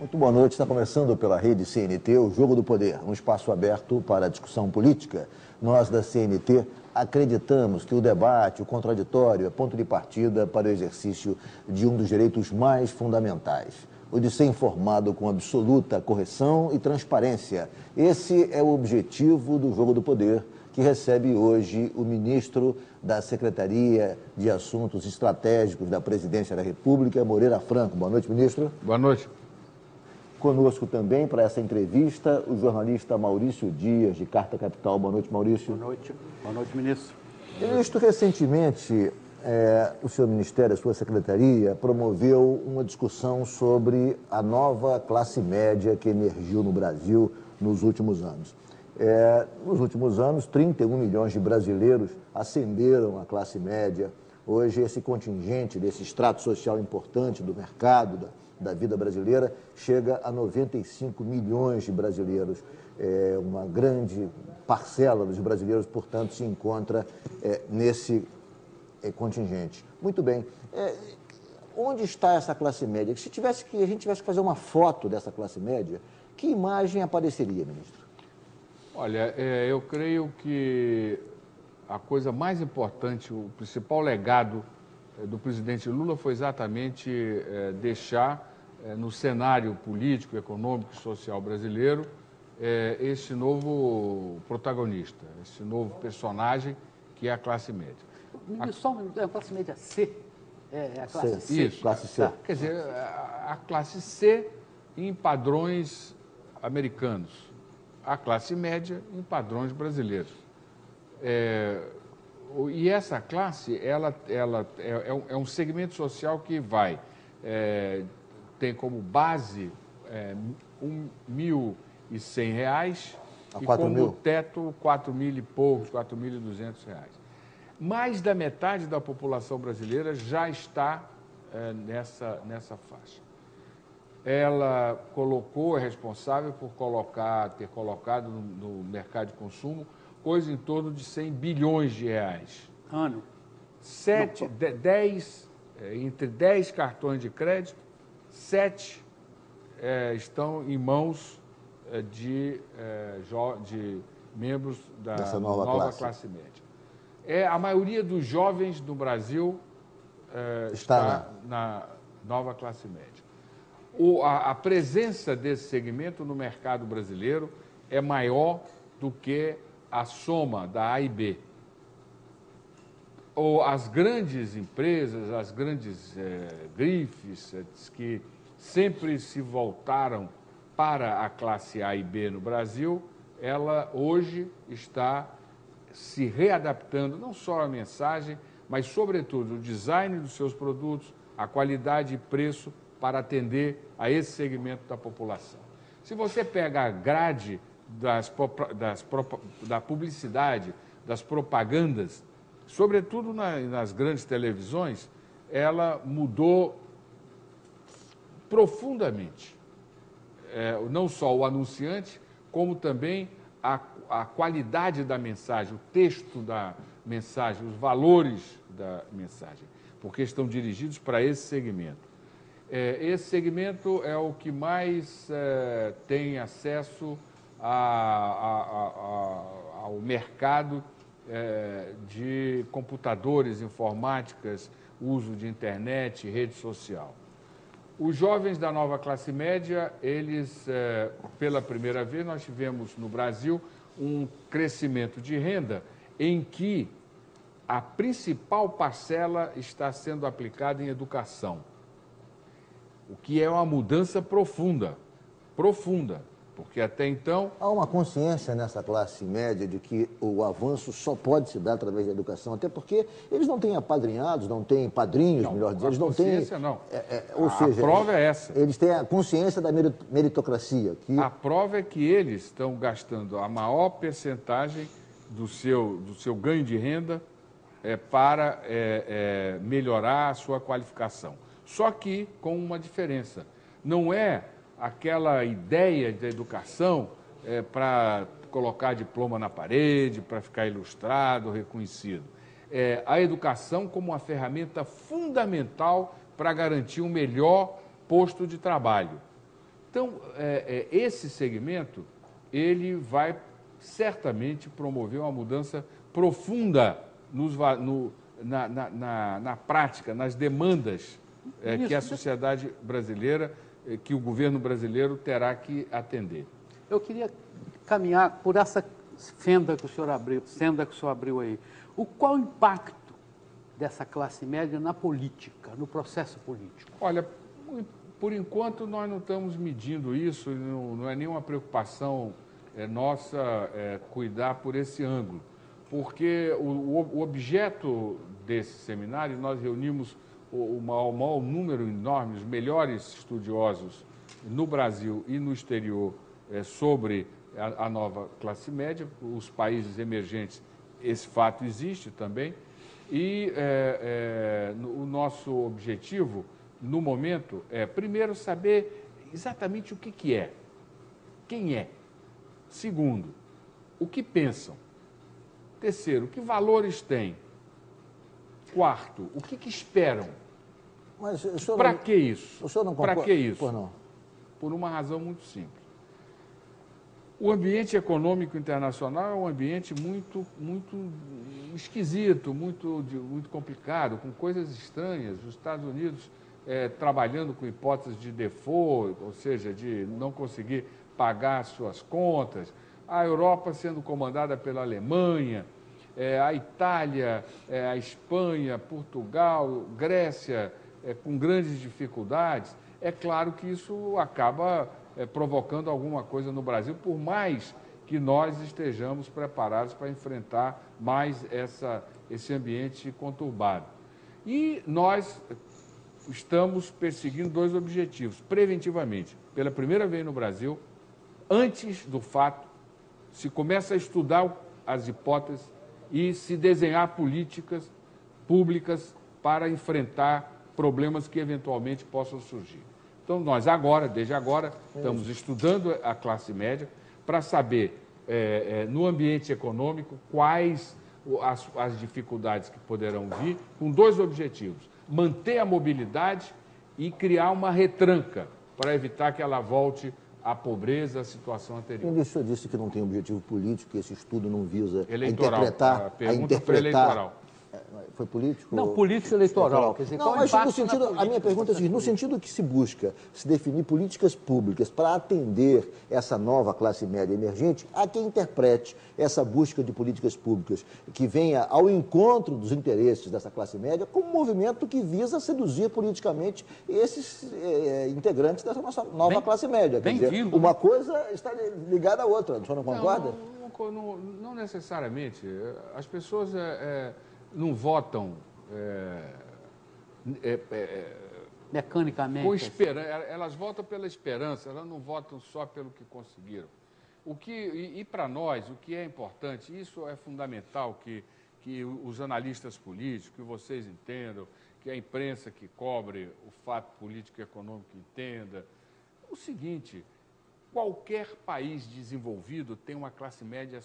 Muito boa noite. Está começando pela rede CNT o Jogo do Poder, um espaço aberto para a discussão política. Nós da CNT acreditamos que o debate, o contraditório, é ponto de partida para o exercício de um dos direitos mais fundamentais, o de ser informado com absoluta correção e transparência. Esse é o objetivo do Jogo do Poder, que recebe hoje o ministro da Secretaria de Assuntos Estratégicos da Presidência da República, Moreira Franco. Boa noite, ministro. Boa noite. Conosco também, para essa entrevista, o jornalista Maurício Dias, de Carta Capital. Boa noite, Maurício. Boa noite. Boa noite, ministro. Ministro, recentemente, o seu ministério, a sua secretaria, promoveu uma discussão sobre a nova classe média que emergiu no Brasil nos últimos anos. Nos últimos anos, 31 milhões de brasileiros ascenderam à classe média. Hoje, esse contingente desse extrato social importante do mercado, da vida brasileira, chega a 95 milhões de brasileiros. Uma grande parcela dos brasileiros, portanto, se encontra nesse contingente. Muito bem. Onde está essa classe média? Se a gente tivesse que fazer uma foto dessa classe média, que imagem apareceria, ministro? Olha, eu creio que a coisa mais importante, o principal legado do presidente Lula foi exatamente deixar no cenário político, econômico e social brasileiro esse novo protagonista, esse novo personagem que é a classe média. Só a classe média C. A classe C. Isso, classe C. Tá. Quer dizer, a classe C em padrões americanos, a classe média em padrões brasileiros. E essa classe, ela é um segmento social que tem como base R$1.100 e como teto R$4.000 e poucos, R$4.200. Mais da metade da população brasileira já está nessa faixa. Ela é responsável por ter colocado no mercado de consumo coisa em torno de 100 bilhões de reais. Ano. Entre 10 cartões de crédito, 7 estão em mãos de membros da nova classe média. A maioria dos jovens do Brasil está na nova classe média. A presença desse segmento no mercado brasileiro é maior do que a soma da A e B. As grandes empresas, as grandes grifes que sempre se voltaram para a classe A e B no Brasil, ela hoje está se readaptando, não só a mensagem, mas, sobretudo, o design dos seus produtos, a qualidade e preço para atender a esse segmento da população. Se você pega a grade da publicidade, das propagandas, sobretudo nas grandes televisões, ela mudou profundamente. Não só o anunciante, como também a qualidade da mensagem, o texto da mensagem, os valores da mensagem, porque estão dirigidos para esse segmento. Esse segmento é o que mais tem acesso ao mercado de computadores, informáticas, uso de internet, rede social. Os jovens da nova classe média, eles, pela primeira vez, nós tivemos no Brasil um crescimento de renda em que a principal parcela está sendo aplicada em educação, o que é uma mudança profunda, porque até então... Há uma consciência nessa classe média de que o avanço só pode se dar através da educação, até porque eles não têm apadrinhados, não têm padrinhos, melhor dizendo, eles não têm... consciência não. A prova é essa. Eles têm a consciência da meritocracia. A prova é que eles estão gastando a maior percentagem do seu ganho de renda para melhorar a sua qualificação. Só que com uma diferença. Não é aquela ideia da educação para colocar diploma na parede, para ficar ilustrado, reconhecido. A educação como uma ferramenta fundamental para garantir um melhor posto de trabalho. Então, esse segmento, ele vai certamente promover uma mudança profunda na prática, nas demandas que a sociedade brasileira, que o governo brasileiro terá que atender. Eu queria caminhar por essa fenda que o senhor abriu aí. Qual o impacto dessa classe média na política, no processo político? Olha, por enquanto nós não estamos medindo isso, não é nenhuma preocupação nossa cuidar por esse ângulo, porque o objeto desse seminário, nós reunimos o maior número enorme, os melhores estudiosos no Brasil e no exterior sobre a nova classe média, os países emergentes, esse fato existe também, e o nosso objetivo, no momento, é, primeiro, saber exatamente o que é, quem é. Segundo, o que pensam. Terceiro, que valores têm. Quarto, o que esperam. Para que isso? O senhor não concorda? Para que isso? Por não. Por uma razão muito simples. O ambiente econômico internacional é um ambiente muito esquisito, muito complicado, com coisas estranhas. Os Estados Unidos trabalhando com hipóteses de default, ou seja, de não conseguir pagar suas contas. A Europa sendo comandada pela Alemanha, a Itália, a Espanha, Portugal, Grécia, com grandes dificuldades. É claro que isso acaba provocando alguma coisa no Brasil, por mais que nós estejamos preparados para enfrentar mais esse ambiente conturbado. E nós estamos perseguindo dois objetivos, preventivamente. Pela primeira vez no Brasil, antes do fato, se começa a estudar as hipóteses e se desenhar políticas públicas para enfrentar problemas que eventualmente possam surgir. Então, nós agora, desde agora, estamos estudando a classe média para saber, no ambiente econômico, quais as dificuldades que poderão vir, com dois objetivos: manter a mobilidade e criar uma retranca para evitar que ela volte à pobreza, à situação anterior. O senhor disse que não tem objetivo político, que esse estudo não visa Eleitoral. interpretar... A pergunta foi eleitoral. Foi político? Não, político-eleitoral. Quer dizer, não, mas no sentido, a minha pergunta é a seguinte: no sentido que se busca se definir políticas públicas para atender essa nova classe média emergente, há quem interprete essa busca de políticas públicas que venha ao encontro dos interesses dessa classe média como um movimento que visa seduzir politicamente esses integrantes dessa nossa nova classe média. Quer dizer, uma coisa está ligada à outra, o senhor não concorda? Não necessariamente. As pessoas... não votam mecanicamente. Com esperança. Elas votam pela esperança, elas não votam só pelo que conseguiram. E para nós, o que é importante, isso é fundamental que os analistas políticos, que vocês entendam, que a imprensa que cobre o fato político e econômico entenda. O seguinte: qualquer país desenvolvido tem uma classe média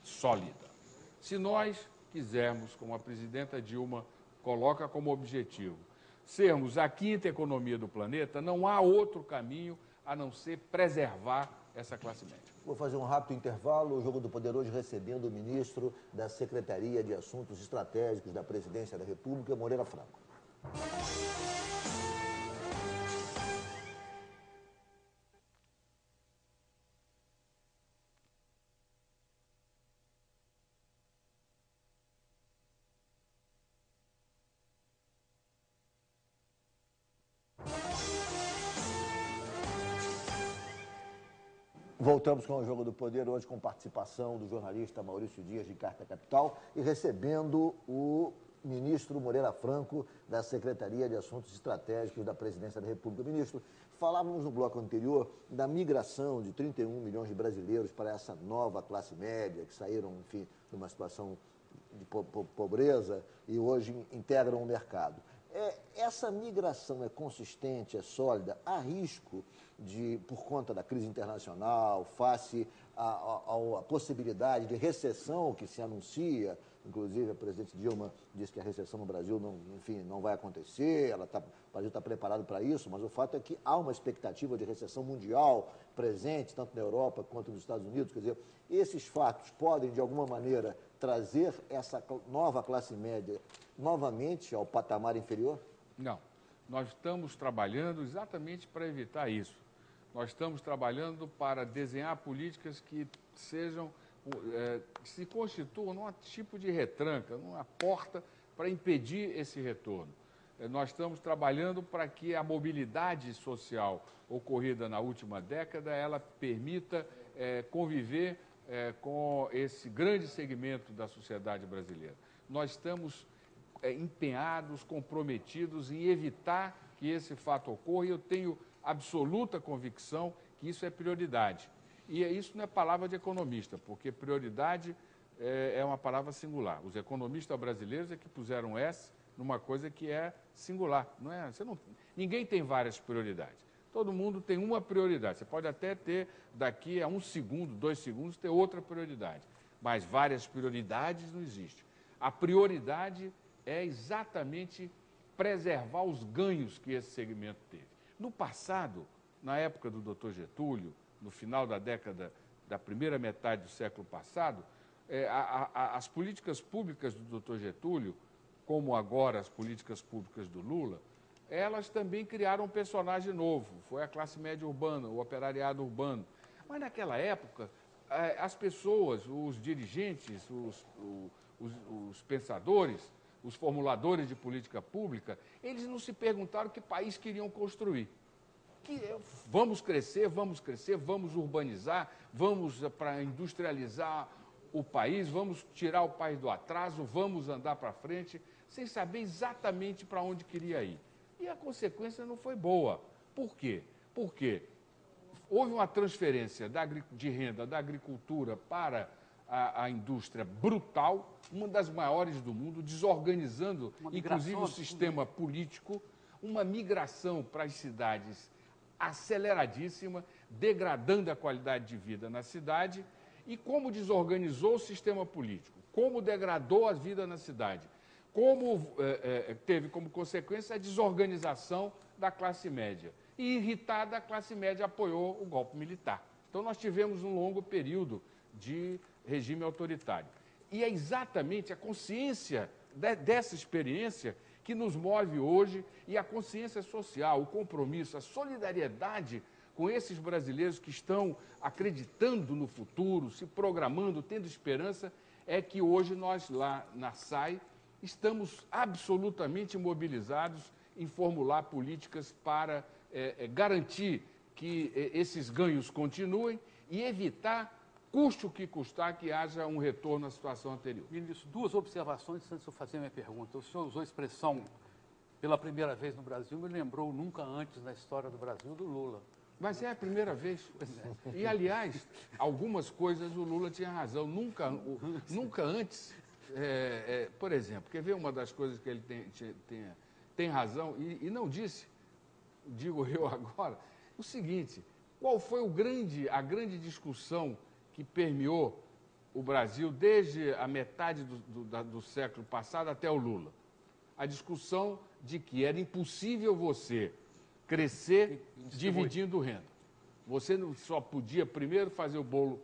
sólida. Se nós quisermos, como a presidenta Dilma coloca como objetivo, sermos a quinta economia do planeta, não há outro caminho a não ser preservar essa classe média. Vou fazer um rápido intervalo. O Jogo do Poder hoje recebendo o ministro da Secretaria de Assuntos Estratégicos da Presidência da República, Moreira Franco. Voltamos com o Jogo do Poder, hoje com participação do jornalista Maurício Dias, de Carta Capital, e recebendo o ministro Moreira Franco, da Secretaria de Assuntos Estratégicos da Presidência da República. Ministro, falávamos no bloco anterior da migração de 31 milhões de brasileiros para essa nova classe média, que saíram, enfim, de uma situação de pobreza e hoje integram o mercado. Essa migração é consistente, é sólida? Há risco por conta da crise internacional, face à possibilidade de recessão que se anuncia. Inclusive, a presidente Dilma disse que a recessão no Brasil não vai acontecer, o Brasil está preparado para isso, mas o fato é que há uma expectativa de recessão mundial presente, tanto na Europa quanto nos Estados Unidos. Quer dizer, esses fatos podem, de alguma maneira, trazer essa nova classe média novamente ao patamar inferior? Não. Nós estamos trabalhando exatamente para evitar isso. Nós estamos trabalhando para desenhar políticas que sejam, que se constituam num tipo de retranca, numa porta para impedir esse retorno. Nós estamos trabalhando para que a mobilidade social ocorrida na última década, ela permita conviver com esse grande segmento da sociedade brasileira. Nós estamos empenhados, comprometidos em evitar que esse fato ocorra, e eu tenho absoluta convicção que isso é prioridade. E isso não é palavra de economista, porque prioridade é uma palavra singular. Os economistas brasileiros é que puseram S numa coisa que é singular. Não é, ninguém tem várias prioridades. Todo mundo tem uma prioridade. Você pode até ter, daqui a 1 segundo, 2 segundos, ter outra prioridade. Mas várias prioridades não existem. A prioridade é exatamente preservar os ganhos que esse segmento teve. No passado, na época do Dr. Getúlio, no final da década, da primeira metade do século passado, as políticas públicas do Dr. Getúlio, como agora as políticas públicas do Lula, elas também criaram um personagem novo, foi a classe média urbana, o operariado urbano. Mas naquela época, as pessoas, os dirigentes, os pensadores, os formuladores de política pública, eles não se perguntaram que país queriam construir. Vamos crescer, vamos urbanizar, vamos para industrializar o país, vamos tirar o país do atraso, vamos andar para frente, sem saber exatamente para onde queria ir. E a consequência não foi boa. Por quê? Porque houve uma transferência de renda da agricultura para a indústria brutal, uma das maiores do mundo, desorganizando, inclusive, o sistema político, uma migração para as cidades aceleradíssima, degradando a qualidade de vida na cidade. E como desorganizou o sistema político, como degradou a vida na cidade, como teve como consequência a desorganização da classe média. E irritada, a classe média apoiou o golpe militar. Então nós tivemos um longo período de regime autoritário. E é exatamente a consciência dessa experiência que nos move hoje, e a consciência social, o compromisso, a solidariedade com esses brasileiros que estão acreditando no futuro, se programando, tendo esperança, é que hoje nós lá na SAI estamos absolutamente mobilizados em formular políticas para garantir que esses ganhos continuem e evitar, custe o que custar, que haja um retorno à situação anterior. Ministro, 2 observações antes de eu fazer a minha pergunta. O senhor usou a expressão pela primeira vez no Brasil, me lembrou nunca antes na história do Brasil do Lula. Mas é a primeira vez. E, aliás, algumas coisas o Lula tinha razão. Nunca antes, por exemplo, quer ver uma das coisas que ele tem razão e não disse, digo eu agora, o seguinte: qual foi a grande discussão que permeou o Brasil desde a metade do século passado até o Lula? A discussão de que era impossível você crescer dividindo renda. Você não só podia primeiro fazer o bolo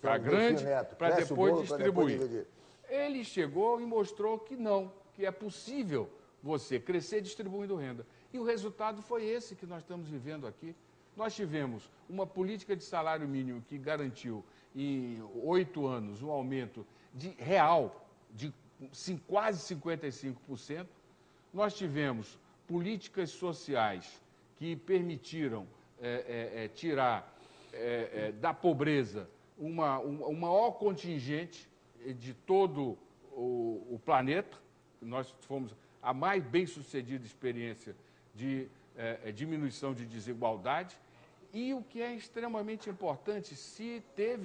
para grande, para depois distribuir. Ele chegou e mostrou que não, que é possível você crescer distribuindo renda. E o resultado foi esse que nós estamos vivendo aqui. Nós tivemos uma política de salário mínimo que garantiu em 8 anos um aumento real de quase 55%. Nós tivemos políticas sociais que permitiram tirar da pobreza um maior contingente de todo o planeta. Nós fomos a mais bem-sucedida experiência de diminuição de desigualdade. E o que é extremamente importante, se teve